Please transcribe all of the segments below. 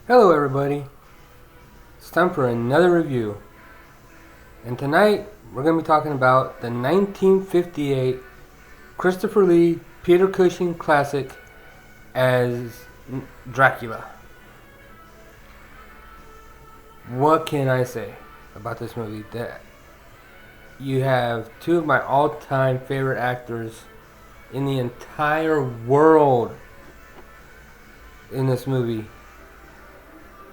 Hello everybody, it's time for another review, and tonight we're going to be talking about the 1958 Christopher Lee Peter Cushing classic as Dracula. What can I say about this movie? That you have two of my all-time favorite actors in the entire world in this movie.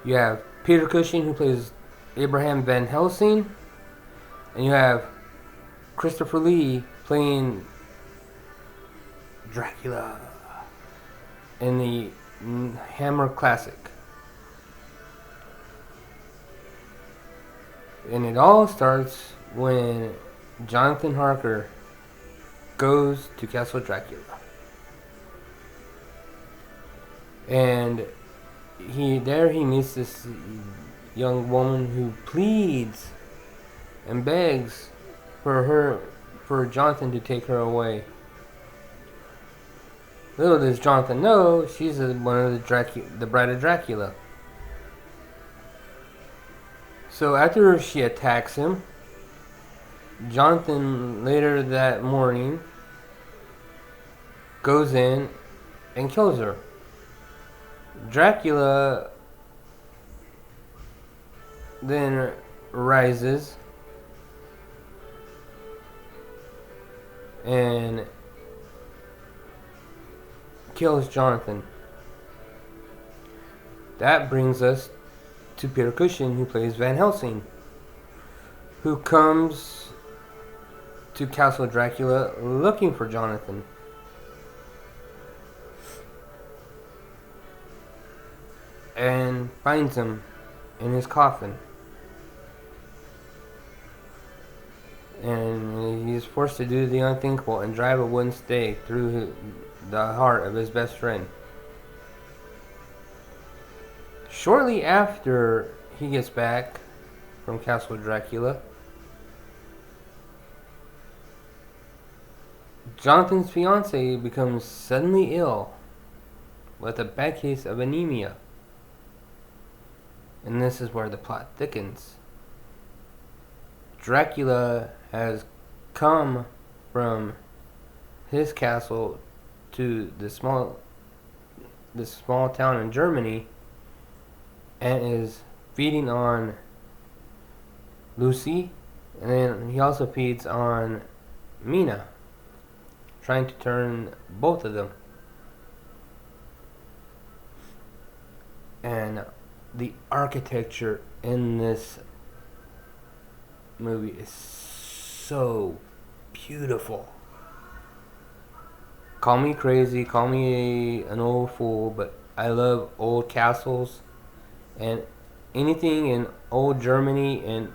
You have Peter Cushing, who plays Abraham Van Helsing, and you have Christopher Lee playing Dracula in the Hammer Classic. And it all starts when Jonathan Harker goes to Castle Dracula. And he meets this young woman who pleads and begs for Jonathan to take her away. Little does Jonathan know, she's one of the bride of Dracula. So after she attacks him, Jonathan later that morning goes in and kills her. Dracula then rises and kills Jonathan. That brings us to Peter Cushing, who plays Van Helsing, who comes to Castle Dracula looking for Jonathan. And finds him in his coffin. And he's forced to do the unthinkable and drive a wooden stake through the heart of his best friend. Shortly after he gets back from Castle Dracula, Jonathan's fiance becomes suddenly ill with a bad case of anemia. And this is where the plot thickens. Dracula has come from his castle to this small town in Germany and is feeding on Lucy, and then he also feeds on Mina, trying to turn both of them. And the architecture in this movie is so beautiful. Call me crazy, call me an old fool, but I love old castles, and anything in old Germany and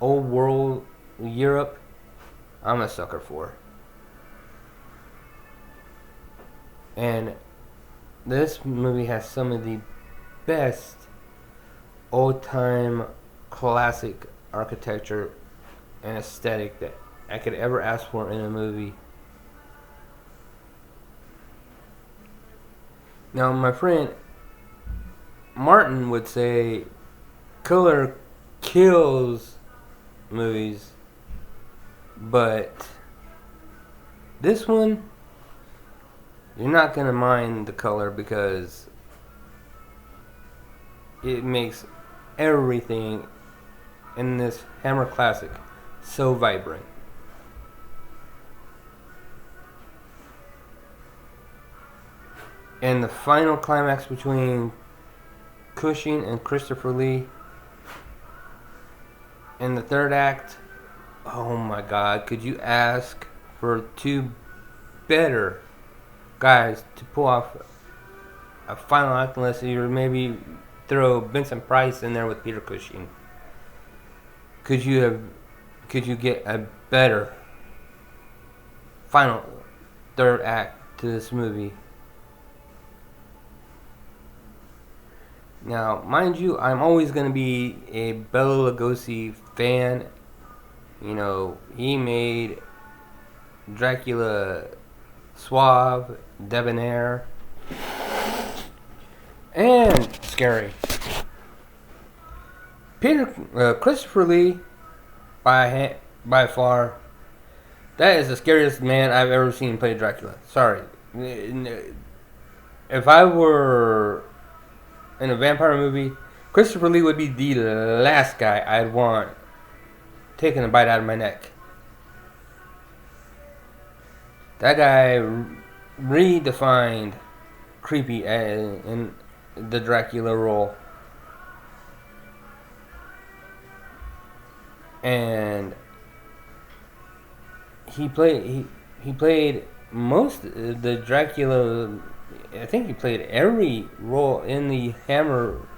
old world Europe, I'm a sucker for. And this movie has some of the best old-time classic architecture and aesthetic that I could ever ask for in a movie. Now, my friend Martin would say color kills movies, but this one, you're not going to mind the color because it makes everything in this Hammer Classic so vibrant. And the final climax between Cushing and Christopher Lee in the third act, oh my God, could you ask for two better guys to pull off a final act, unless you maybe throw Vincent Price in there with Peter Cushing? Could you get a better final third act to this movie? Now, mind you, I'm always going to be a Bela Lugosi fan. You know, he made Dracula suave, debonair, and scary. Christopher Lee, by far, that is the scariest man I've ever seen play Dracula. Sorry. If I were in a vampire movie, Christopher Lee would be the last guy I'd want taking a bite out of my neck. That guy redefined creepy in the Dracula role. And he played most of the Dracula. I think he played every role in the Hammer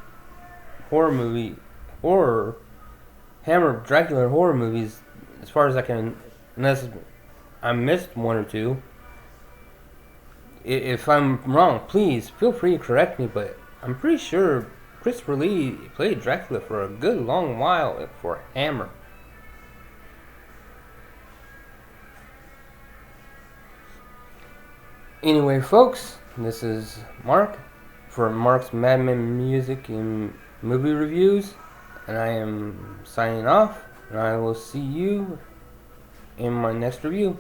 Hammer Dracula horror movies, as far as I can, unless I missed one or two. If I'm wrong, please feel free to correct me, but I'm pretty sure Christopher Lee played Dracula for a good long while for Hammer. Anyway, folks, this is Mark for Mark's Madman Music and Movie Reviews, and I am signing off, and I will see you in my next review.